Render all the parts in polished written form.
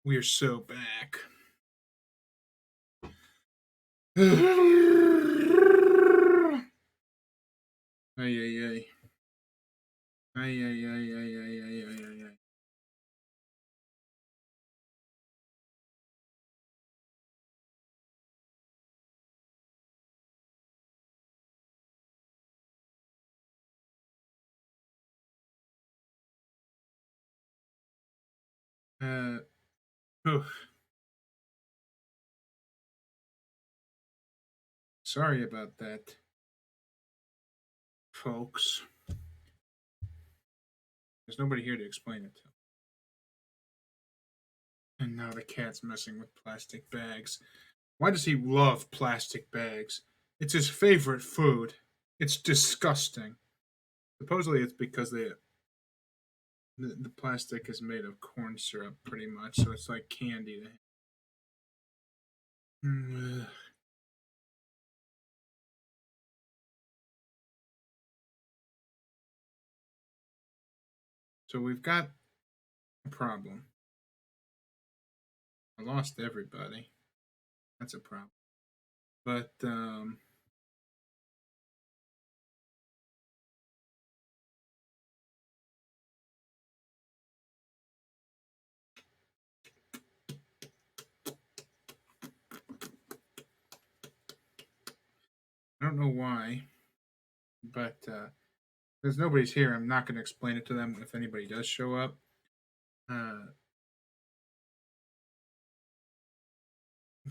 We are so back. Ay, ay, ay. Ay, ay, ay, ay, ay, ay, ay, ay, ay. Uh, oof. Sorry about that, folks. There's nobody here to explain it to. And now the cat's messing with plastic bags. Why does he love plastic bags? It's his favorite food. It's disgusting. Supposedly, it's because the plastic is made of corn syrup, pretty much, so it's like candy to him. So we've got a problem. I lost everybody. That's a problem. But I don't know why. But since nobody's here, I'm not going to explain it to them if anybody does show up. Uh,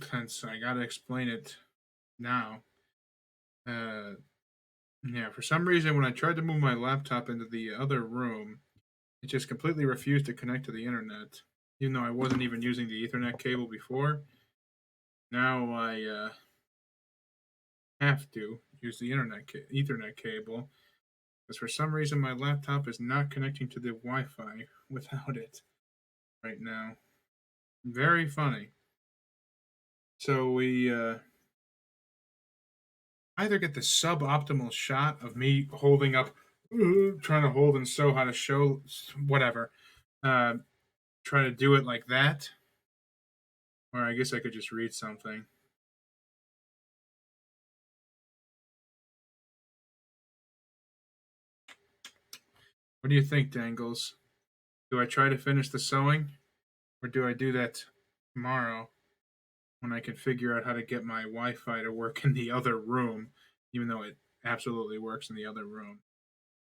since I got to explain it now. Uh, yeah, for some reason, when I tried to move my laptop into the other room, it just completely refused to connect to the internet. Even though I wasn't even using the Ethernet cable before, now I have to use the Ethernet cable because for some reason my laptop is not connecting to the Wi-Fi without it right now. Very funny. So we either get the suboptimal shot of me holding up, trying to hold and show how to show whatever, uh, try to do it like that, or I guess I could just read something. What do you think, Dangles? Do I try to finish the sewing, or do I do that tomorrow when I can figure out how to get my Wi-Fi to work in the other room, even though it absolutely works in the other room?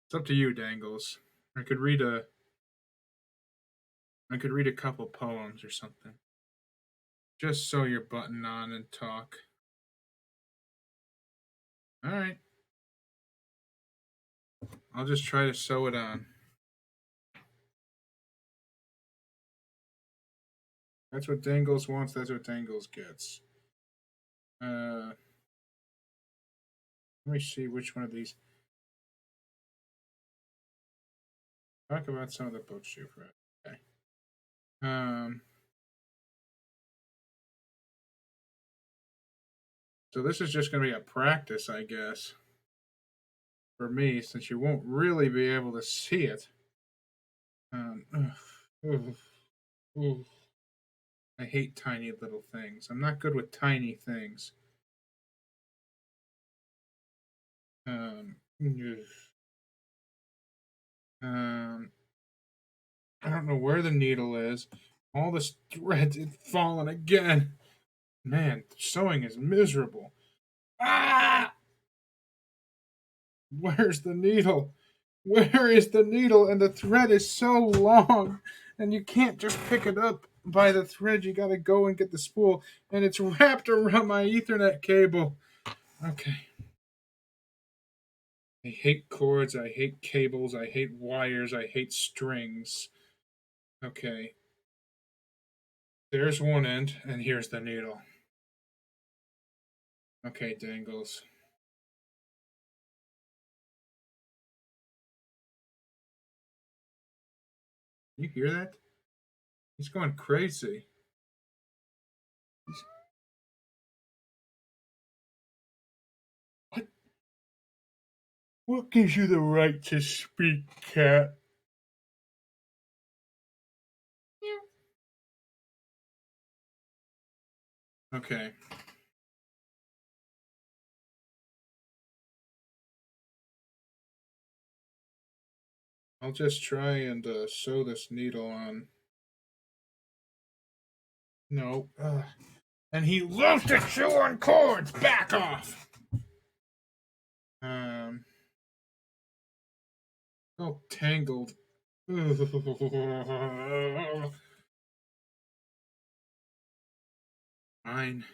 It's up to you, Dangles. I could read a I could read a couple poems or something. Just sew your button on and talk. All right. I'll just try to sew it on. That's what Dangles wants. That's what Dangles gets. Let me see which one of these. Talk about some of the books you've read. Okay. Um. So this is just going to be a practice, I guess, for me, since you won't really be able to see it. Ugh, ugh. I hate tiny little things. I'm not good with tiny things. Ugh. Um, I don't know where the needle is. All this thread is fallen again. Man, sewing is miserable. Ah! Where's the needle? Where is the needle? And the thread is so long, and you can't just pick it up by the thread. You gotta go and get the spool, and it's wrapped around my Ethernet cable. Okay. I hate cords. I hate cables. I hate wires. I hate strings. Okay. There's one end, and here's the needle. Okay, Dangles. You hear that? He's going crazy. What? What gives you the right to speak, cat? Okay. I'll just try and sew this needle on. No. And he loves to chew on cords. Back off. Um. Oh, tangled. Fine.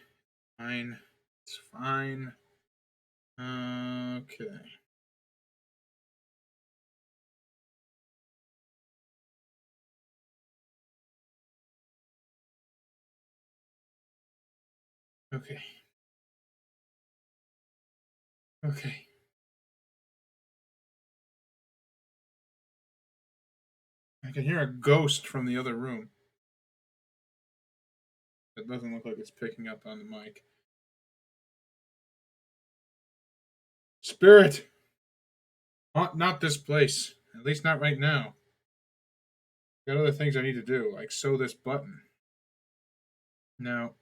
Fine. It's fine. Okay. Okay. Okay. I can hear a ghost from the other room. It doesn't look like it's picking up on the mic. Spirit! Not this place. At least not right now. Got other things I need to do, like sew this button. Now,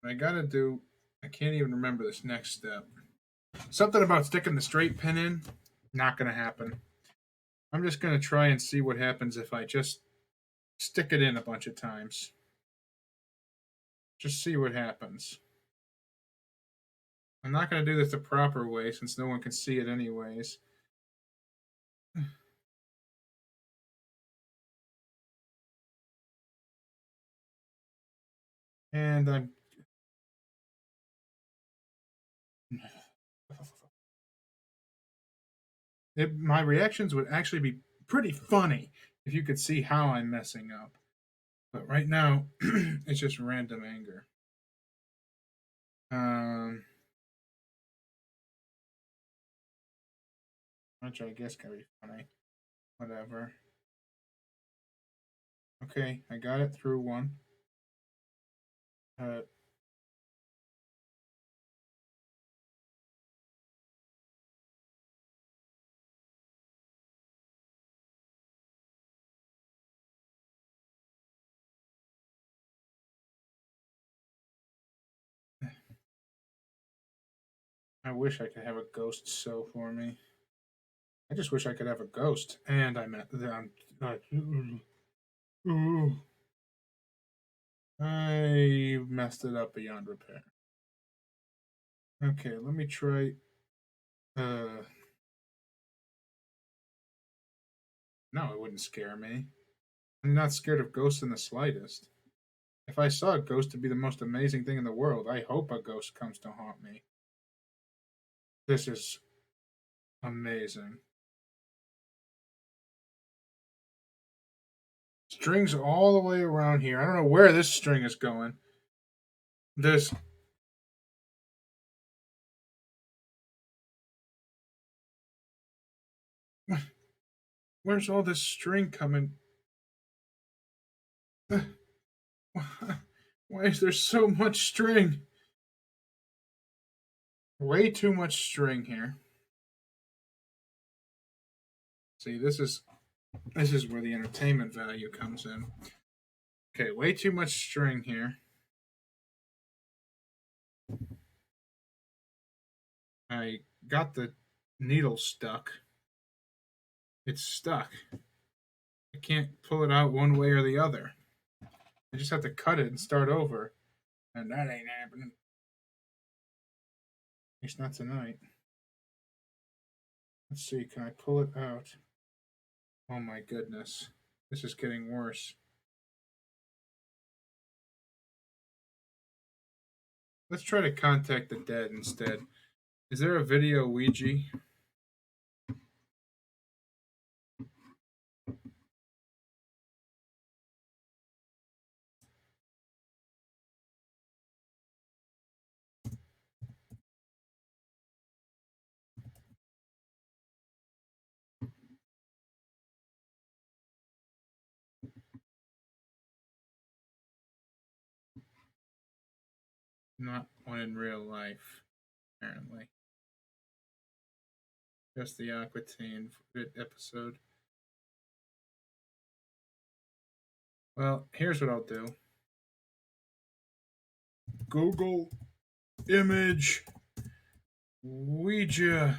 what I gotta do, I can't even remember this next step. Something about sticking the straight pin in, not gonna happen. I'm just gonna try and see what happens if I just stick it in a bunch of times. Just see what happens. I'm not gonna do this the proper way since no one can see it anyways. And I'm my reactions would actually be pretty funny if you could see how I'm messing up. But right now, it's just random anger. Um, which I guess can be funny. Whatever. Okay, I got it through one. Uh, I wish I could have a ghost sew for me. I just wish I could have a ghost. And I meant ooh, I messed it up beyond repair. Okay, let me try. Uh, no, it wouldn't scare me. I'm not scared of ghosts in the slightest. If I saw a ghost, it'd be the most amazing thing in the world. I hope a ghost comes to haunt me. This is amazing. Strings all the way around here. I don't know where this string is going. This. Where's all this string coming? Why is there so much string? Way too much string here. See, this is where the entertainment value comes in. Okay, way too much string here. I got the needle stuck. It's stuck. I can't pull it out one way or the other. I just have to cut it and start over. And that ain't happening. At least not tonight. Let's see, can I pull it out? Oh my goodness. This is getting worse. Let's try to contact the dead instead. Is there a video Ouija? Not one in real life, apparently. Just the Aquitaine episode. Well, here's what I'll do. Google image Ouija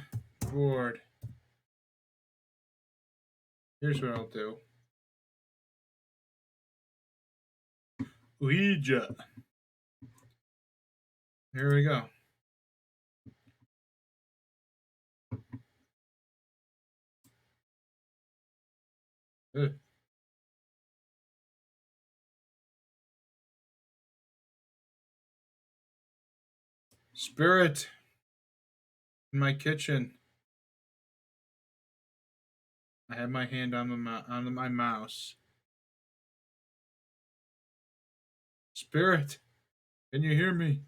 board. Here's what I'll do. Ouija. Here we go. Ugh. Spirit in my kitchen. I have my hand on my mouse. Spirit, can you hear me?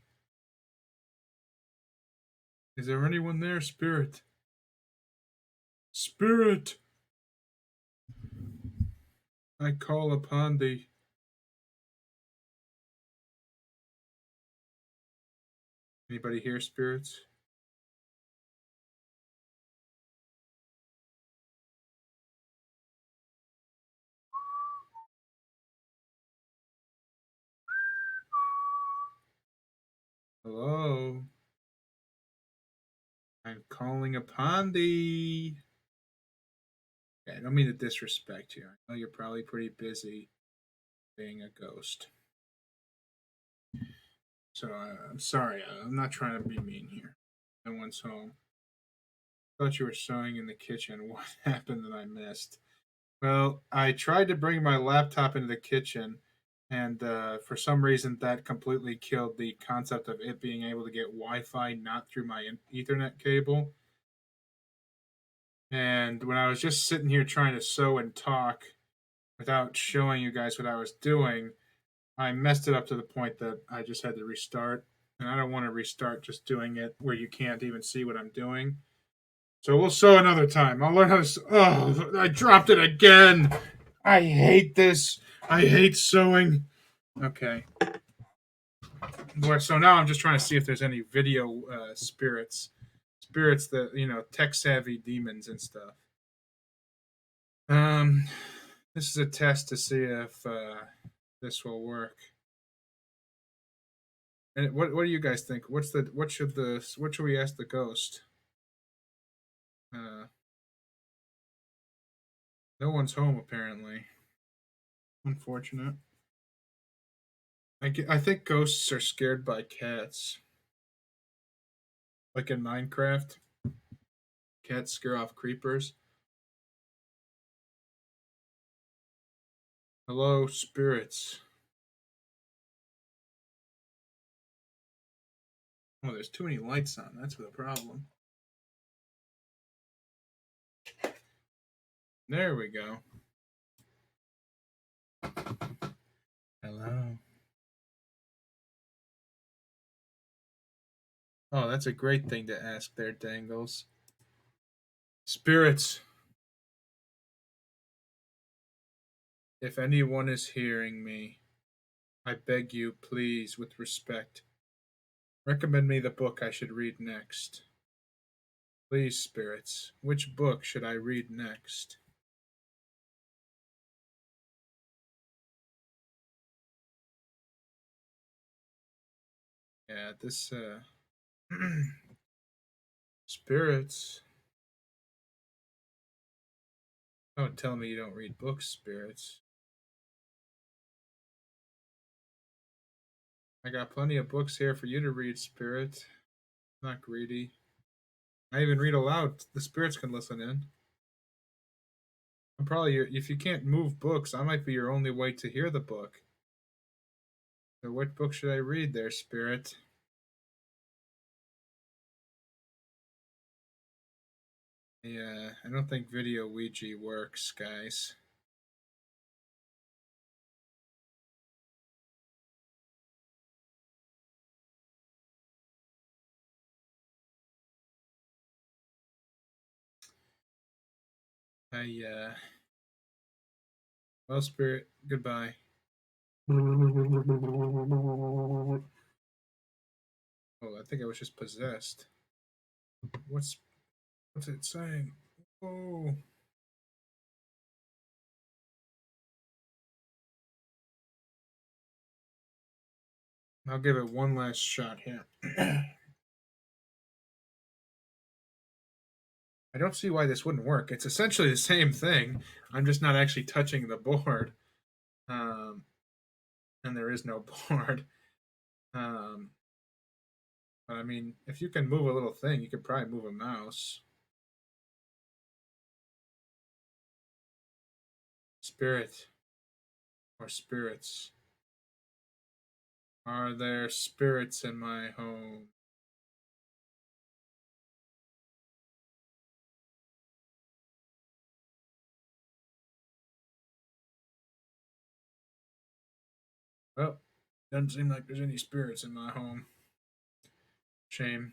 Is there anyone there, Spirit? Spirit, I call upon thee. Anybody here, spirits? Hello? I'm calling upon thee. Okay, I don't mean to disrespect you. I know you're probably pretty busy being a ghost. So I'm sorry. I'm not trying to be mean here. No one's home. Thought you were sewing in the kitchen. What happened that I missed? Well, I tried to bring my laptop into the kitchen, and for some reason that completely killed the concept of it being able to get Wi-Fi not through my Ethernet cable. And when I was just sitting here trying to sew and talk without showing you guys what I was doing, I messed it up to the point that I just had to restart. And I don't want to restart just doing it where you can't even see what I'm doing. So we'll sew another time. I'll learn how to. Oh, I dropped it again. I hate this. I hate sewing. Okay. So now I'm just trying to see if there's any video spirits that tech savvy demons and stuff. This is a test to see if this will work. And what do you guys think? What should we ask the ghost? Uh, no one's home apparently. Unfortunate. I think ghosts are scared by cats. Like in Minecraft, cats scare off creepers. Hello, spirits. Oh, there's too many lights on. That's the problem. There we go. Hello. Oh, that's a great thing to ask there, Dangles. Spirits, if anyone is hearing me, I beg you, please, with respect, recommend me the book I should read next. Please, spirits, which book should I read next? Yeah, this, spirits. Don't tell me you don't read books, spirits. I got plenty of books here for you to read, spirit. I'm not greedy. I even read aloud. The spirits can listen in. I'm probably if you can't move books, I might be your only way to hear the book. So what book should I read there, spirit? Yeah, I don't think video Ouija works, guys. Well, spirit, goodbye. Oh, I think I was just possessed. What's it saying? Oh, I'll give it one last shot here. I don't see why this wouldn't work. It's essentially the same thing. I'm just not actually touching the board. Um, and there is no board. Um, but I mean, if you can move a little thing, you could probably move a mouse. Spirit or spirits. Are there spirits in my home? Well, doesn't seem like there's any spirits in my home. Shame.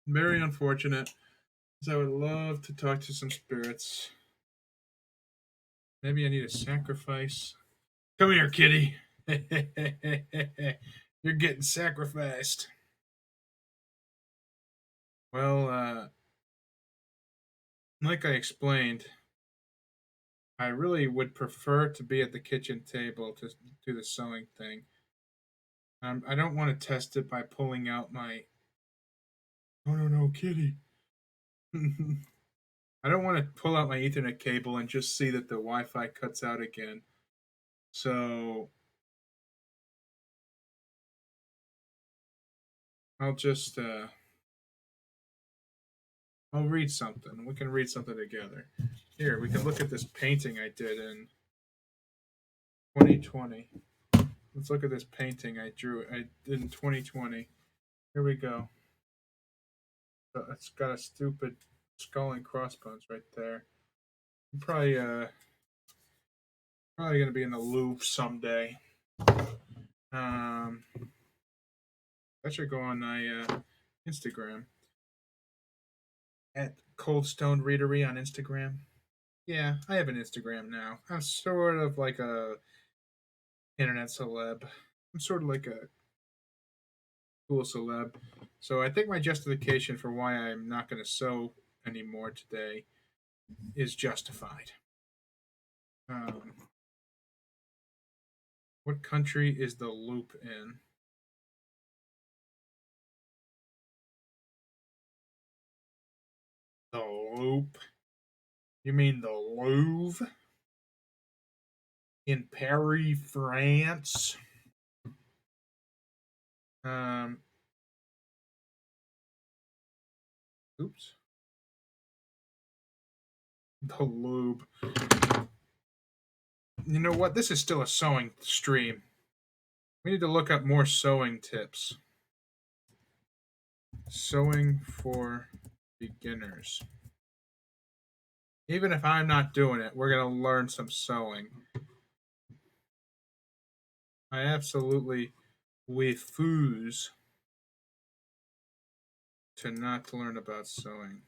Very unfortunate. Because I would love to talk to some spirits. Maybe I need a sacrifice. Come here, kitty. You're getting sacrificed. Well, like I explained, I really would prefer to be at the kitchen table to do the sewing thing. I don't want to test it by pulling out my. Oh no, no, kitty. I don't want to pull out my Ethernet cable and just see that the Wi-Fi cuts out again. So I'll just I'll read something. We can read something together. Here, we can look at this painting I did in 2020. Let's look at this painting I did in 2020. Here we go. So it's got a stupid skull and crossbones right there. I'm probably gonna be in the Louvre someday. Um, that should go on my Instagram at Cold Stone Readery on Instagram. Yeah, I have an Instagram now. I'm sort of like a internet celeb. I'm sort of like a cool celeb. So I think my justification for why I'm not going to sew anymore today is justified. Um, what country is the loop in? The loop? You mean the Louvre in Paris, France? Um, oops. The Louvre. You know what? This is still a sewing stream. We need to look up more sewing tips. Sewing for beginners. Even if I'm not doing it, we're going to learn some sewing. I absolutely refuse to not learn about sewing.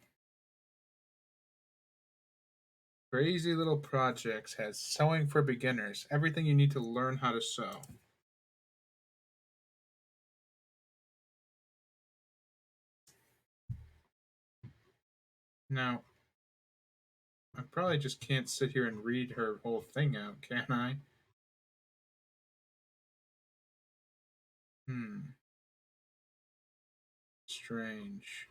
Crazy Little Projects has sewing for beginners. Everything you need to learn how to sew. Now, I probably just can't sit here and read her whole thing out, can I? Hmm. Strange.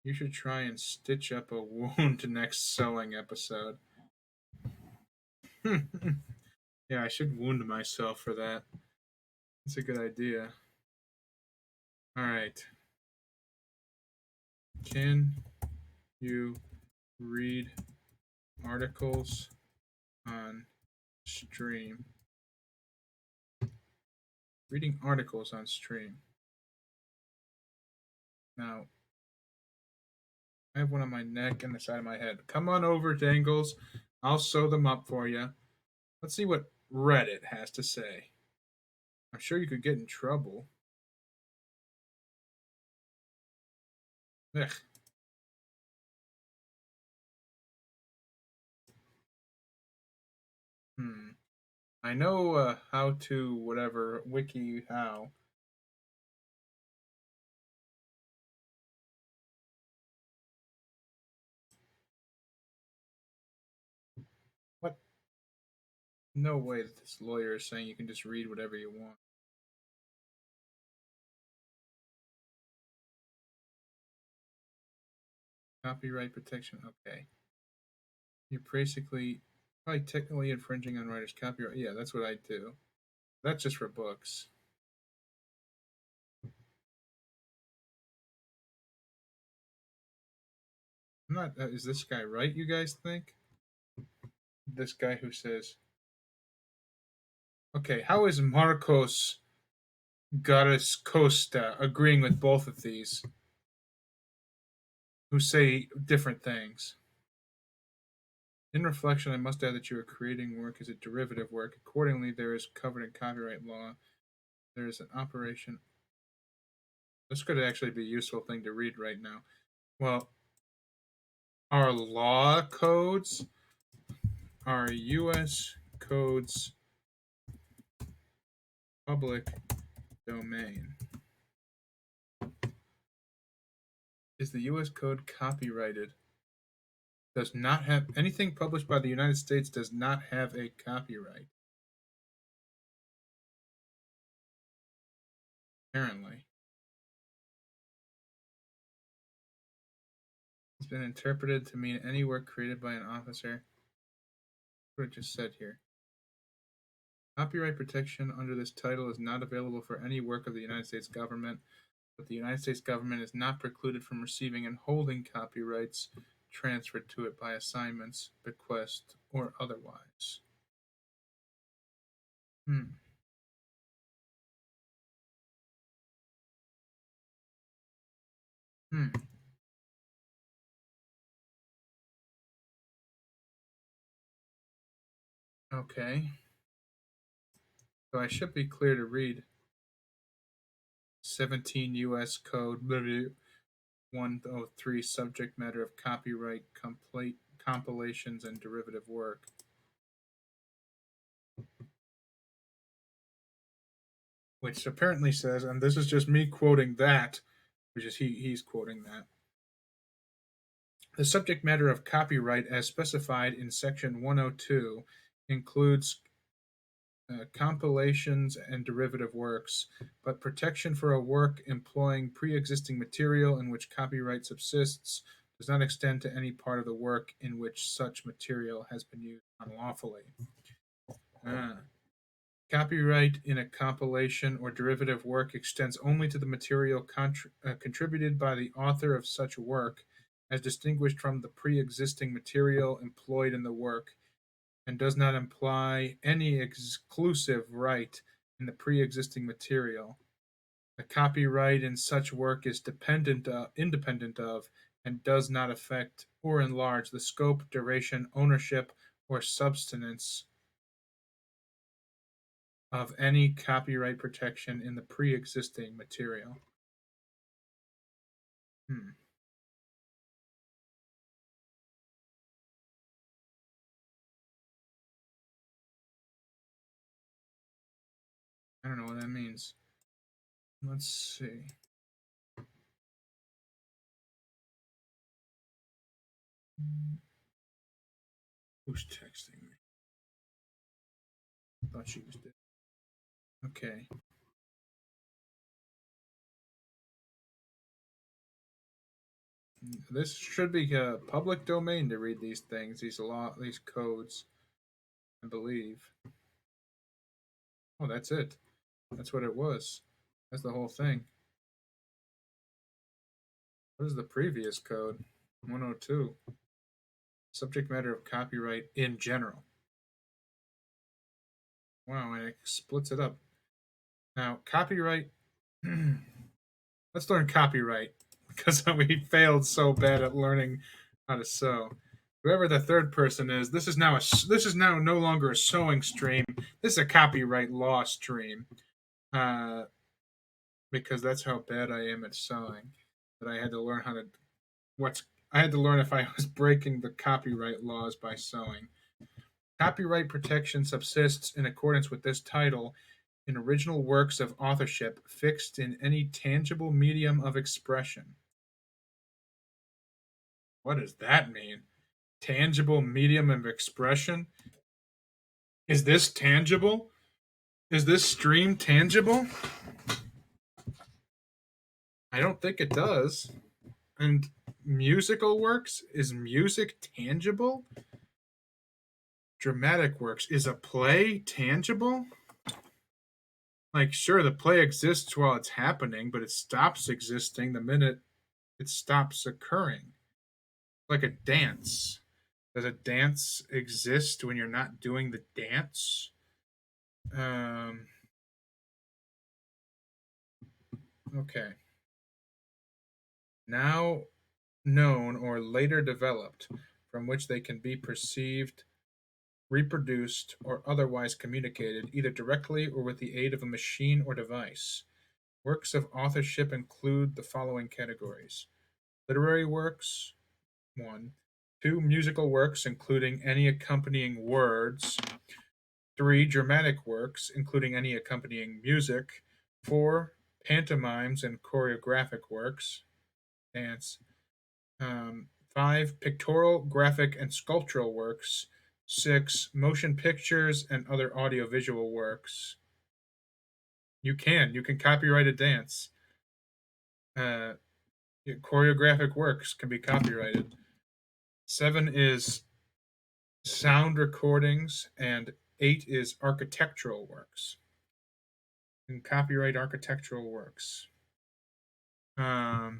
You should try and stitch up a wound next sewing episode. Yeah, I should wound myself for that. That's a good idea. All right. Can you read articles on stream? Reading articles on stream. Now, I have one on my neck and the side of my head. Come on over, Dangles. I'll sew them up for you. Let's see what Reddit has to say. I'm sure you could get in trouble. Ugh. Hmm. I know how to whatever wiki how. What? No way that this lawyer is saying you can just read whatever you want. Copyright protection. Okay. You're basically probably technically infringing on writers' copyright. Yeah, that's what I do. That's just for books. I'm not. Is this guy right? You guys think? This guy who says, "Okay, how is Marcos Garas Costa agreeing with both of these, who say different things?" In reflection, I must add that you are creating work as a derivative work. Accordingly, there is covered in copyright law. There is an operation. This could actually be a useful thing to read right now. Well, our law codes are U.S. codes public domain. Is the U.S. code copyrighted? Does not have anything published by the United States does not have a copyright. Apparently. It's been interpreted to mean any work created by an officer. What it just said here. Copyright protection under this title is not available for any work of the United States government, but the United States government is not precluded from receiving and holding copyrights transferred to it by assignments, bequest, or otherwise. Hmm. Hmm. Okay. So I should be clear to read 17 U.S. Code 103 subject matter of copyright complete compilations and derivative work. Which apparently says, and this is just me quoting that, which is he's quoting that. The subject matter of copyright as specified in section 102 includes compilations and derivative works, but protection for a work employing pre-existing material in which copyright subsists does not extend to any part of the work in which such material has been used unlawfully. Ah. Copyright in a compilation or derivative work extends only to the material contributed by the author of such work, as distinguished from the pre-existing material employed in the work, and does not imply any exclusive right in the pre-existing material. The copyright in such work is independent of, and does not affect or enlarge the scope, duration, ownership, or substance of any copyright protection in the pre-existing material. Hmm. I don't know what that means. Let's see. Who's texting me? I thought she was dead. Okay. This should be a public domain to read these things, these codes, I believe. Oh, that's it. That's what it was. That's the whole thing. What is the previous code? 102. Subject matter of copyright in general. Wow, and it splits it up. Now, copyright. Let's learn copyright because we failed so bad at learning how to sew. Whoever the third person is, this is now no longer a sewing stream. This is a copyright law stream. Uh, because that's how bad I am at sewing. That I had to learn how to what's I had to learn if I was breaking the copyright laws by sewing. Copyright protection subsists in accordance with this title in original works of authorship fixed in any tangible medium of expression. What does that mean? Tangible medium of expression? Is this tangible? Is this stream tangible? I don't think it does. And musical works. Is music tangible? Dramatic works. Is a play tangible? Like, sure, the play exists while it's happening, but it stops existing the minute it stops occurring. Like a dance. Does a dance exist when you're not doing the dance? Um, okay. Now known or later developed, from which they can be perceived, reproduced, or otherwise communicated, either directly or with the aid of a machine or device. Works of authorship include the following categories: literary works, one; two, musical works, including any accompanying words; three, dramatic works, including any accompanying music; four, pantomimes and choreographic works, dance; five, pictorial, graphic, and sculptural works; six, motion pictures and other audiovisual works. You can copyright a dance. Uh, Choreographic works can be copyrighted. Seven is sound recordings, and eight is architectural works. You can copyright architectural works. I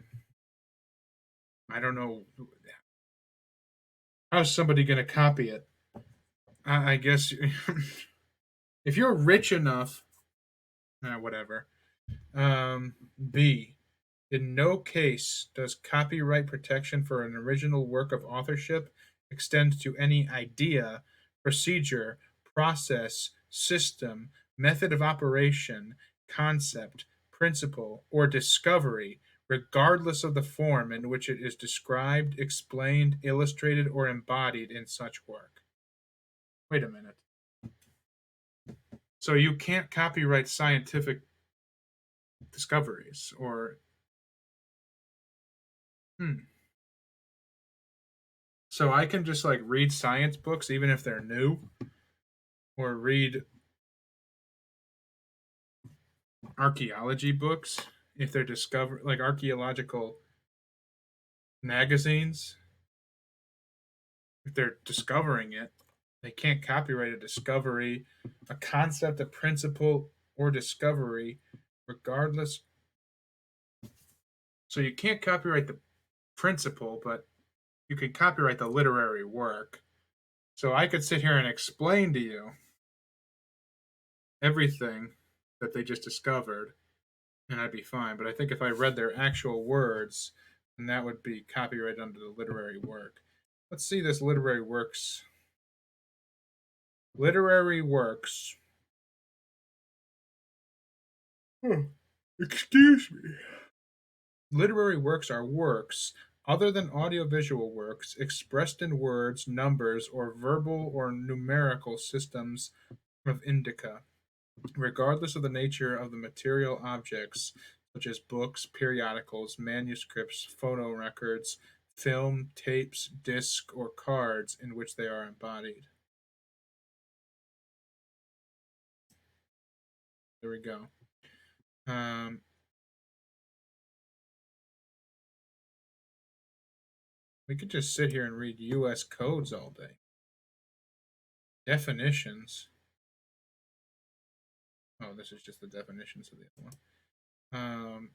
don't know. How's somebody going to copy it? I guess if you're rich enough, whatever. B. In no case does copyright protection for an original work of authorship extend to any idea, procedure, process, system, method of operation, concept, principle, or discovery, regardless of the form in which it is described, explained, illustrated, or embodied in such work. Wait a minute. So you can't copyright scientific discoveries or. Hmm. So I can just like read science books even if they're new, or read archaeology books if they're discover like archaeological magazines if they're discovering it. They can't copyright a discovery, a concept, a principle, or discovery, regardless. So you can't copyright the principle, but you can copyright the literary work. So I could sit here and explain to you everything that they just discovered, and I'd be fine. But I think if I read their actual words, then that would be copyright under the literary work. Let's see this literary works. Literary works. Hmm. Excuse me. Literary works are works other than audiovisual works expressed in words, numbers, or verbal or numerical systems of indica, regardless of the nature of the material objects, such as books, periodicals, manuscripts, photo records, film, tapes, discs, or cards in which they are embodied. There we go. Um, we could just sit here and read U.S. codes all day. Definitions. Oh, this is just the definitions of the other one. Um,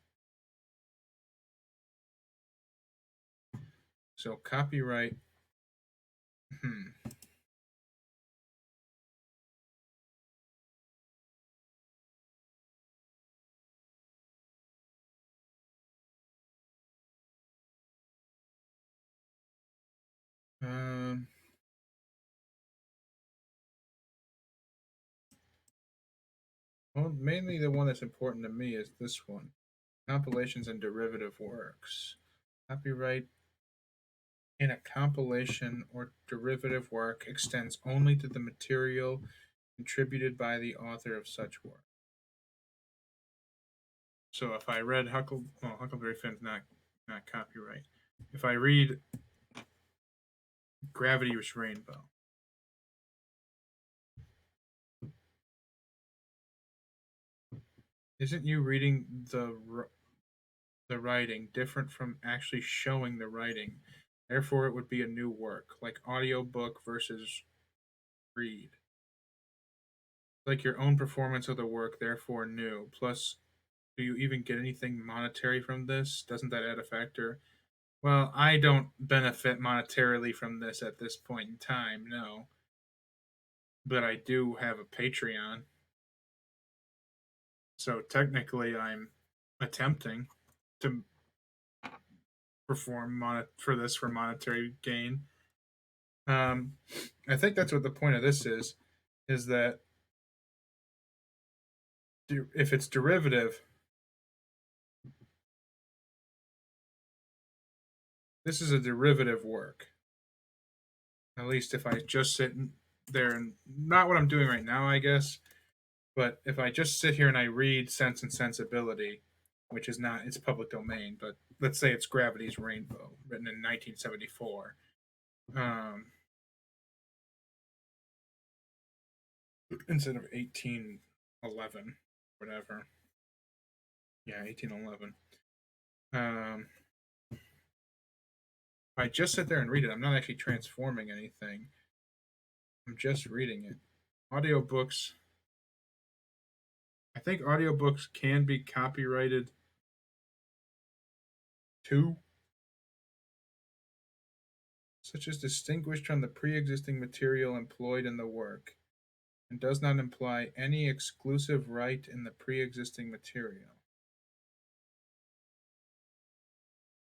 so copyright. Hmm. Um, well, mainly the one that's important to me is this one: compilations and derivative works. Copyright in a compilation or derivative work extends only to the material contributed by the author of such work. So if I read Huckleberry Finn's not copyright. If I read Gravity's Rainbow, isn't you reading the writing different from actually showing the writing. Therefore, it would be a new work, like audiobook versus read. Like your own performance of the work, therefore new. Plus, do you even get anything monetary from this? Doesn't that add a factor? Well, I don't benefit monetarily from this at this point in time, no. But I do have a Patreon. So technically, I'm attempting to perform for this for monetary gain. Um, I think that's what the point of this is that if it's derivative, this is a derivative work. At least if I just sit there and not what I'm doing right now, I guess. But if I just sit here and I read Sense and Sensibility, which is not, it's public domain, but let's say it's Gravity's Rainbow, written in 1974. Um, Instead of 1811, whatever. Yeah, 1811. If I just sit there and read it, I'm not actually transforming anything. I'm just reading it. Audiobooks, I think audiobooks can be copyrighted too, such as distinguished from the pre existing material employed in the work, and does not imply any exclusive right in the pre existing material.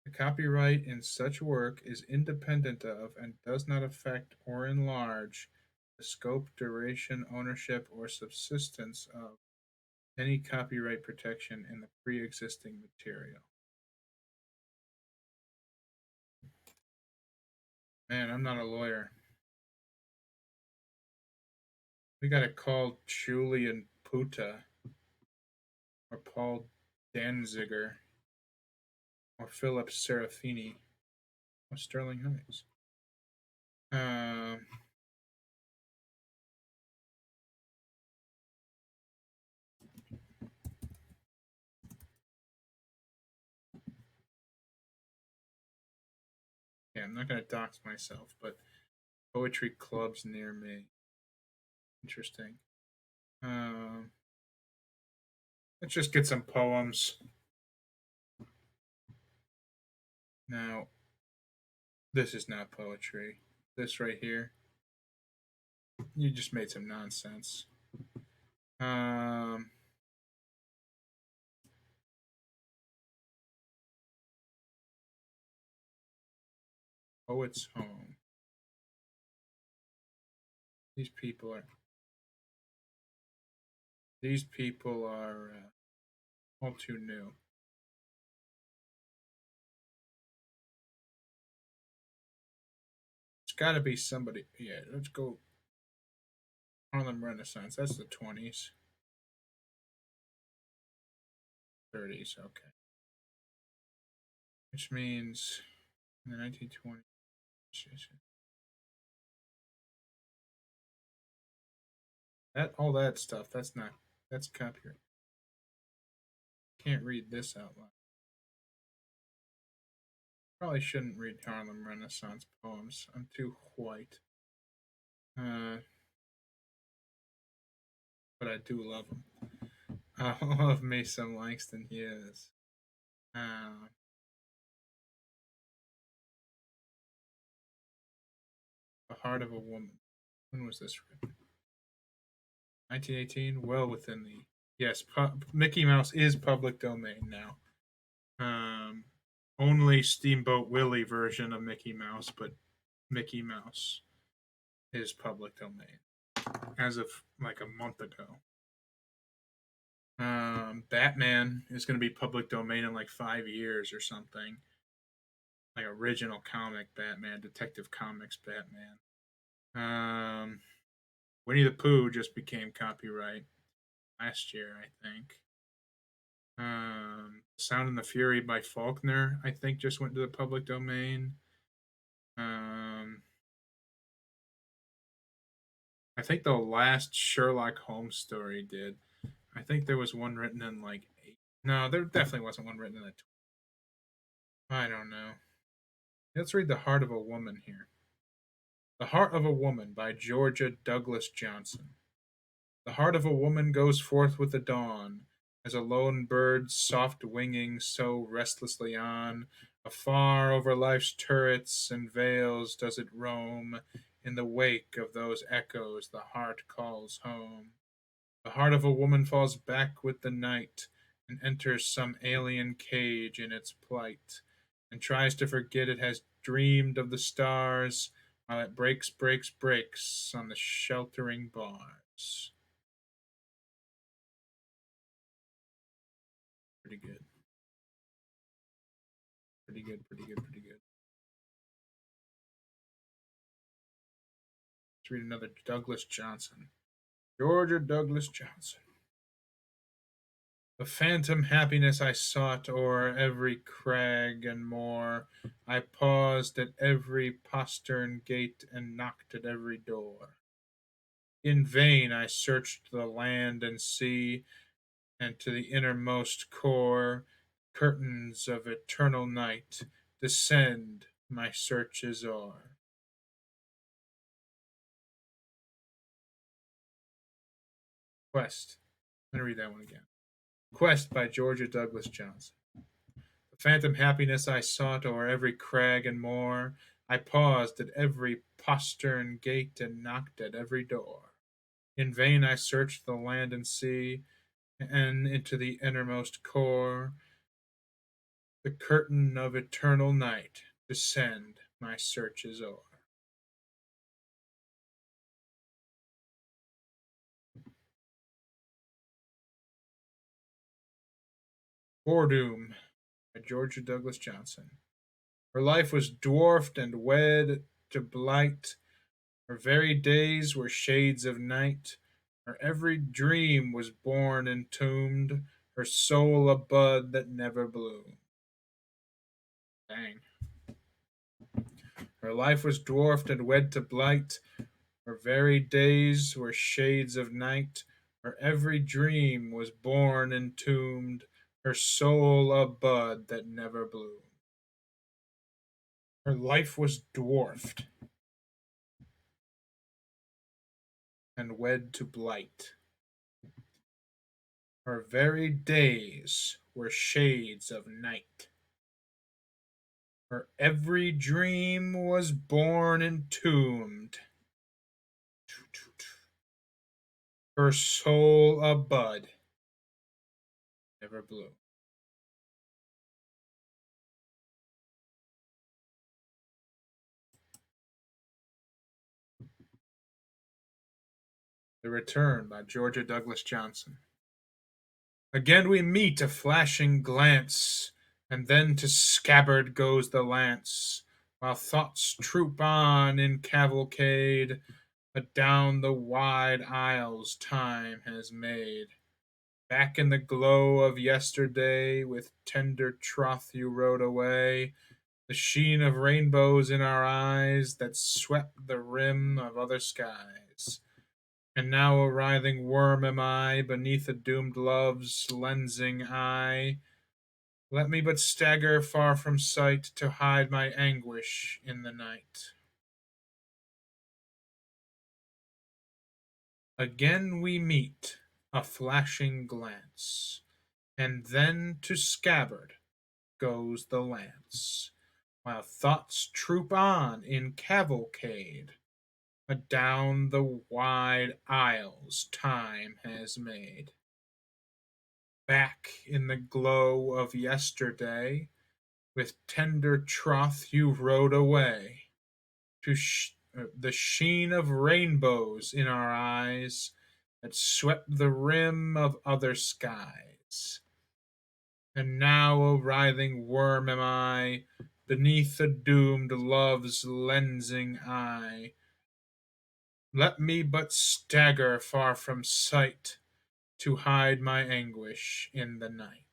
The copyright in such work is independent of and does not affect or enlarge the scope, duration, ownership, or subsistence of any copyright protection in the pre existing material. Man, I'm not a lawyer. We gotta call Julian Puta or Paul Danziger or Philip Serafini or Sterling Heights. Um, yeah, I'm not gonna dox myself, but poetry clubs near me. Interesting. Um, let's just get some poems. Now, this is not poetry. This right here, you just made some nonsense. Um, Poet's Home. These people are. These people are all too new. It's got to be somebody. Yeah, let's go. Harlem Renaissance. That's the 20s, 30s. Okay, which means in the 1920s. That all that stuff. That's not. That's copyright. Can't read this out loud. Probably shouldn't read Harlem Renaissance poems. I'm too white. Uh, but I do love them. I love me some Langston Hughes. Uh, the Heart of a Woman. When was this written? 1918. Well within the yes. Mickey Mouse is public domain now. Um, Only Steamboat Willie version of Mickey Mouse, but Mickey Mouse is public domain as of like a month ago. Batman is going to be public domain in like 5 years or something. Like original comic Batman, Detective Comics Batman. Winnie the Pooh just became copyright last year, I think. Sound and the Fury by Faulkner, I think, just went to the public domain. Um, I think the last Sherlock Holmes story did. I think there was one written in like eight. No, there definitely wasn't one written in the. I don't know. Let's read The Heart of a Woman here. The Heart of a Woman by Georgia Douglas Johnson. The heart of a woman goes forth with the dawn, as a lone bird's soft winging so restlessly on. Afar over life's turrets and vales does it roam, in the wake of those echoes the heart calls home. The heart of a woman falls back with the night, and enters some alien cage in its plight, and tries to forget it has dreamed of the stars, while it breaks, breaks, breaks on the sheltering bars. Pretty good. Pretty good, pretty good, pretty good. Let's read another Douglas Johnson. Georgia Douglas Johnson. The phantom happiness I sought o'er every crag and moor. I paused at every postern gate and knocked at every door. In vain I searched the land and sea, and to the innermost core, curtains of eternal night descend, my search is o'er. Quest. I'm going to read that one again. Quest by Georgia Douglas Johnson. The phantom happiness I sought o'er every crag and moor. I paused at every postern gate and knocked at every door. In vain I searched the land and sea, and into the innermost core. The curtain of eternal night descend, my search is o'er. Foredoom by Georgia Douglas Johnson. Her life was dwarfed and wed to blight. Her very days were shades of night. Her every dream was born entombed. Her soul a bud that never bloomed. Dang. Her life was dwarfed and wed to blight. Her very days were shades of night. Her every dream was born entombed. Her soul a bud that never bloomed. Her life was dwarfed and wed to blight. Her very days were shades of night. Her every dream was born entombed. Her soul a bud never blew. The Return by Georgia Douglas Johnson. Again we meet, a flashing glance, and then to scabbard goes the lance, while thoughts troop on in cavalcade, adown the wide aisles time has made. Back in the glow of yesterday, with tender troth you rode away, the sheen of rainbows in our eyes that swept the rim of other skies. And now a writhing worm am I beneath a doomed love's lensing eye. Let me but stagger far from sight to hide my anguish in the night. Again we meet, a flashing glance, and then to scabbard goes the lance, while thoughts troop on in cavalcade, adown the wide aisles time has made. Back in the glow of yesterday, with tender troth you rode away, to the sheen of rainbows in our eyes that swept the rim of other skies. And now a writhing worm am I beneath the doomed love's lensing eye. Let me but stagger far from sight to hide my anguish in the night.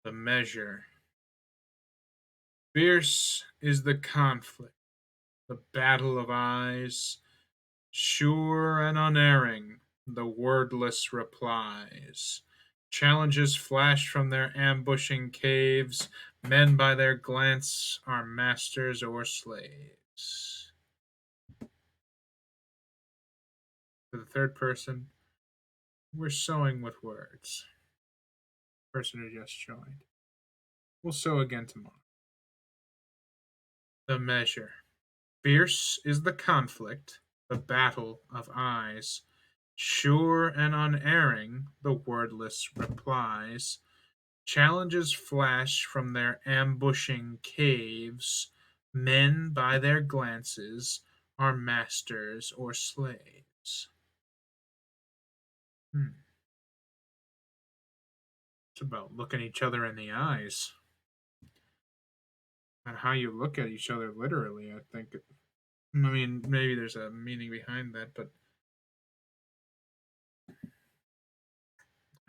The Measure Fierce is the conflict, the battle of eyes, sure and unerring, the wordless replies. Challenges flash from their ambushing caves. Men by their glance are masters or slaves. For the third person, we're sewing with words. Person who just joined. We'll sew again tomorrow. The measure. Fierce is the conflict, the battle of eyes. Sure and unerring, the wordless replies. Challenges flash from their ambushing caves. Men by their glances are masters or slaves. It's about looking each other in the eyes. And how you look at each other literally, I think. I mean, maybe there's a meaning behind that, but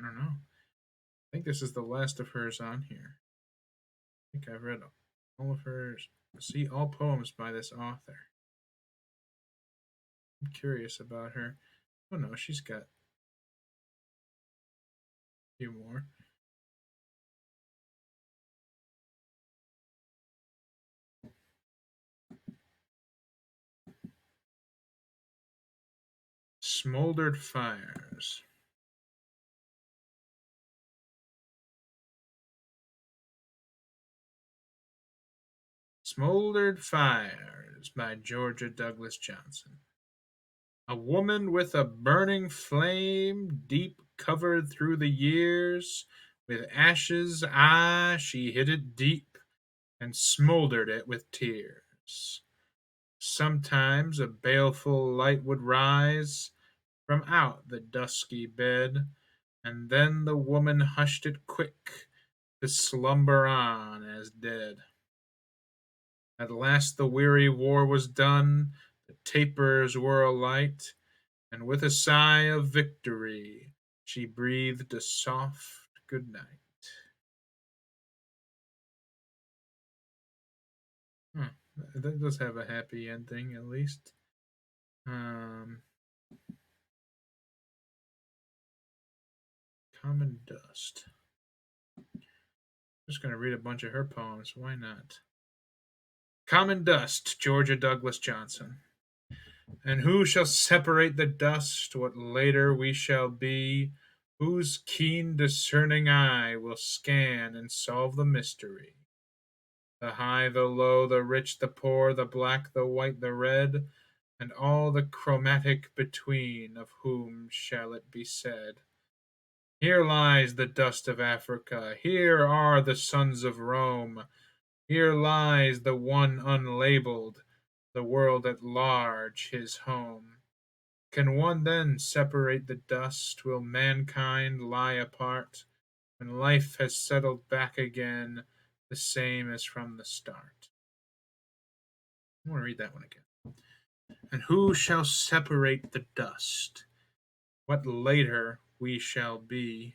I don't know. I think this is the last of hers on here. I think I've read all of hers. See, all poems by this author. I'm curious about her. Oh no, she's got a few more. Smoldered Fires. Smoldered Fires by Georgia Douglas Johnson. A woman with a burning flame, deep covered through the years, with ashes, she hid it deep, and smoldered it with tears. Sometimes a baleful light would rise from out the dusky bed, and then the woman hushed it quick to slumber on as dead. At last the weary war was done, the tapers were alight, and with a sigh of victory she breathed a soft good night. Huh. That does have a happy ending, at least. Common Dust. Just gonna read a bunch of her poems. Why not? Common Dust, Georgia Douglas Johnson. And who shall separate the dust, what later we shall be? Whose keen discerning eye will scan and solve the mystery? The high, the low, the rich, the poor, the black, the white, the red, and all the chromatic between, of whom shall it be said? Here lies the dust of Africa, here are the sons of Rome, here lies the one unlabeled, the world at large his home. Can one then separate the dust? Will mankind lie apart when life has settled back again, the same as from the start? I want to read that one again. And who shall separate the dust? What later we shall be,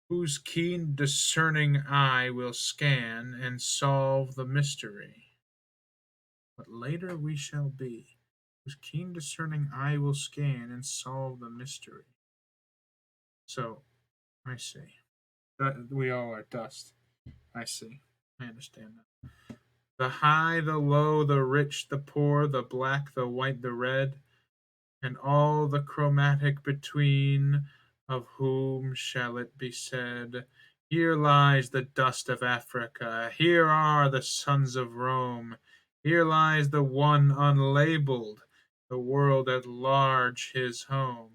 whose keen discerning eye will scan and solve the mystery? What later we shall be, whose keen discerning eye will scan and solve the mystery. So, I see. We all are dust. I see. I understand that. The high, the low, the rich, the poor, the black, the white, the red, and all the chromatic between, of whom shall it be said, here lies the dust of Africa, here are the sons of Rome, here lies the one unlabeled, the world at large his home.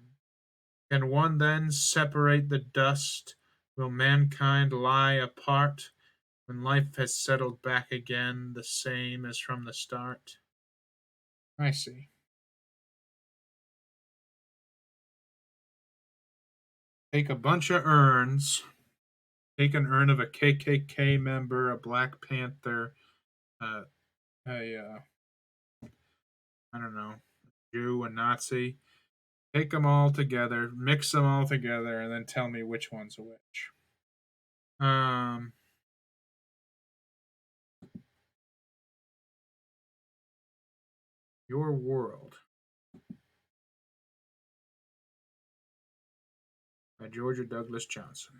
Can one then separate the dust? Will mankind lie apart when life has settled back again, the same as from the start? I see. Take a bunch of urns. Take an urn of a KKK member, a Black Panther, uh, I don't know, Jew, a Nazi. Take them all together, mix them all together, and then tell me which one's which. Um, Your World by Georgia Douglas Johnson.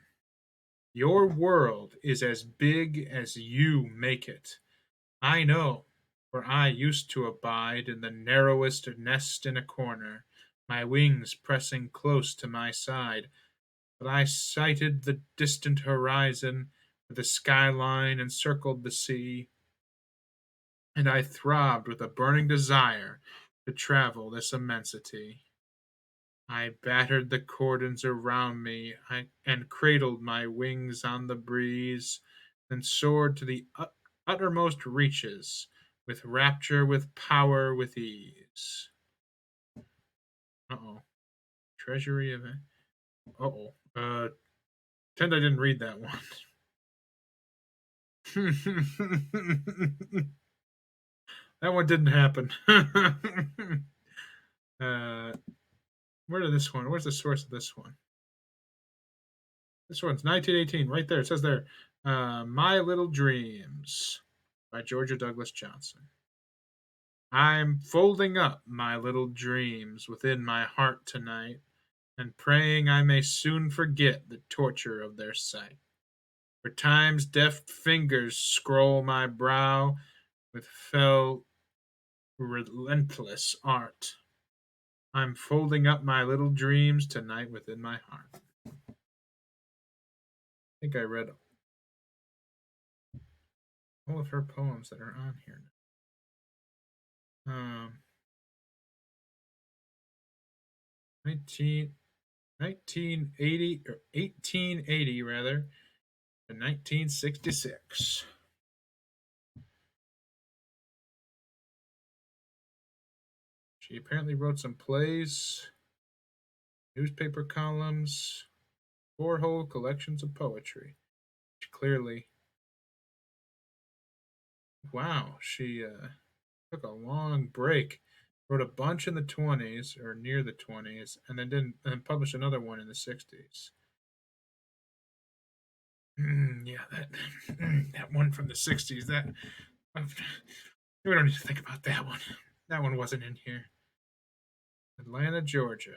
Your world is as big as you make it. I know, for I used to abide in the narrowest nest in a corner, my wings pressing close to my side. But I sighted the distant horizon, where the skyline encircled the sea, and I throbbed with a burning desire to travel this immensity. I battered the cordons around me and cradled my wings on the breeze, then soared to the uttermost reaches, with rapture, with power, with ease. Uh-oh. Treasury of... Uh-oh. Pretend I didn't read that one. That one didn't happen. uh, where did this one? Where's the source of this one? This one's 1918, right there. It says there, "My Little Dreams" by Georgia Douglas Johnson. I'm folding up my little dreams within my heart tonight, and praying I may soon forget the torture of their sight. For time's deft fingers scroll my brow with fell, relentless art. I'm folding up my little dreams tonight within my heart. I think I read all of her poems that are on here. 19, 1980 or 1880 rather, to 1966. She apparently wrote some plays, newspaper columns, 4 whole collections of poetry. Which clearly, wow, she took a long break, wrote a bunch in the 20s or near the 20s, and then didn't and published another one in the 60s. Yeah, that that one from the 60s. That we don't need to think about that one. That one wasn't in here. Atlanta, Georgia.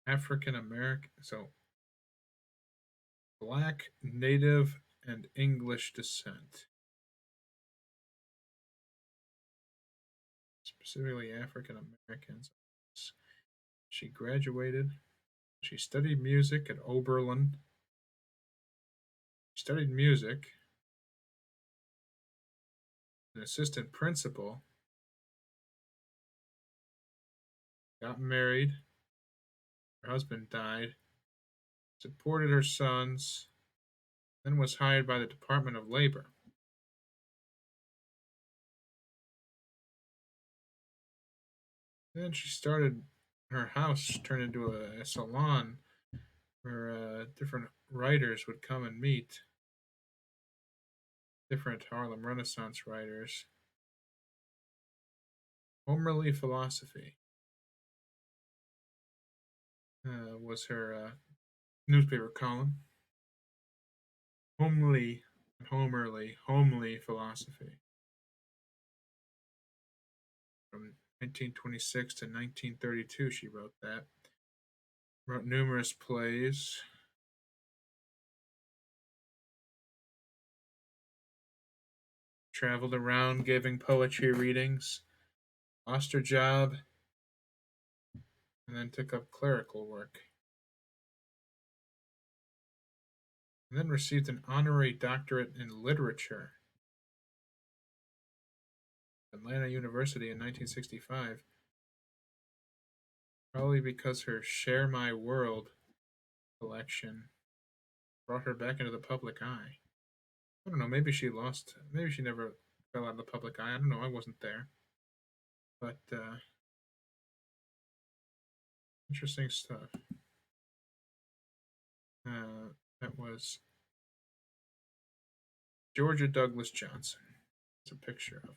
African American, so Black, Native, and English descent. Specifically African Americans. She graduated. She studied music at Oberlin. She studied music. An assistant principal. Got married. Her husband died. Supported her sons. Then was hired by the Department of Labor. Then she started her house turned into a salon where different writers would come and meet. Different Harlem Renaissance writers. Homely philosophy was her newspaper column. Homely philosophy. From 1926 to 1932, she wrote that. Wrote numerous plays. Traveled around giving poetry readings. Lost her job. And then took up clerical work. And then received an honorary doctorate in literature. Atlanta University in 1965. Probably because her Share My World collection brought her back into the public eye. I don't know, maybe she never fell out of the public eye. I don't know, I wasn't there. But interesting stuff. That was Georgia Douglas Johnson. It's a picture of her.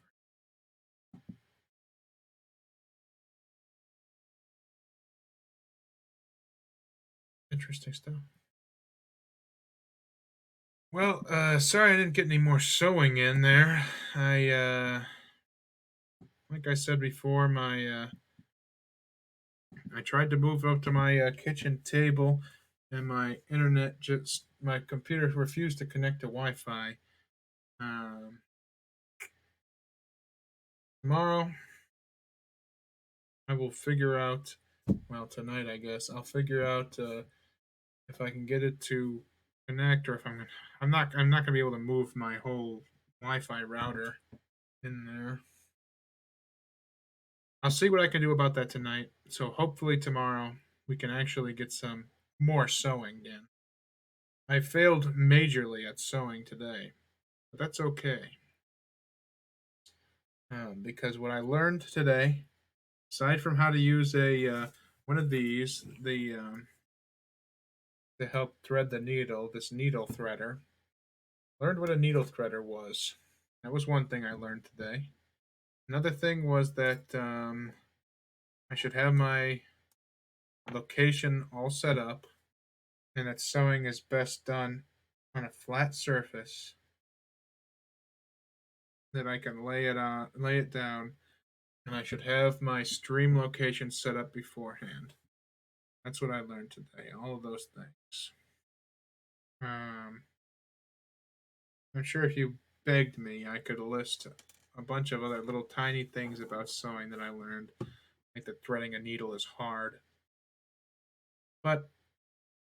Interesting stuff. Sorry I didn't get any more sewing in there. Like I said before, I tried to move up to my kitchen table, and my computer refused to connect to Wi-Fi. Um, Tomorrow, I will figure out. Well, tonight I guess I'll figure out if I can get it to connect, or if I'm not gonna be able to move my whole Wi-Fi router in there. I'll see what I can do about that tonight. So hopefully tomorrow we can actually get some more sewing in. I failed majorly at sewing today, but that's okay. Because what I learned today, aside from how to use a one of these, the to help thread the needle, this needle threader, learned what a needle threader was. That was one thing I learned today. Another thing was that I should have my location all set up, and that sewing is best done on a flat surface that I can lay it down, and I should have my stream location set up beforehand. That's what I learned today. All of those things. Um, I'm sure if you begged me, I could list a bunch of other little tiny things about sewing that I learned, like that threading a needle is hard. But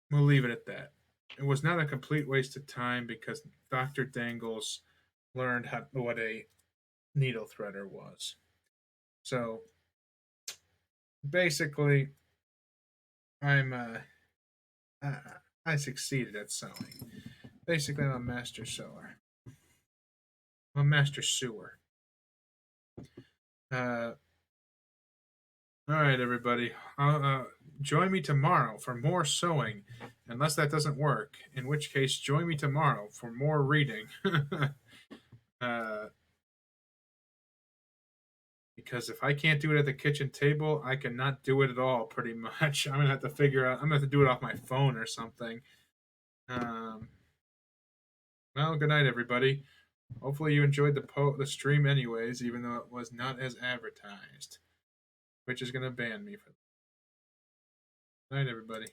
we'll leave it at that. It was not a complete waste of time because Dr. Dangles learned what a needle threader was. So basically, I'm uh, I succeeded at sewing. Basically, I'm a master sewer. I'm a master sewer. Uh, all right, everybody. Join me tomorrow for more sewing, unless that doesn't work. In which case, join me tomorrow for more reading. uh, because if I can't do it at the kitchen table, I cannot do it at all. Pretty much, I'm gonna have to figure out. I'm gonna have to do it off my phone or something. Um, well, good night, everybody. Hopefully, you enjoyed the stream, anyways, even though it was not as advertised. Which is gonna ban me for. Good night, everybody.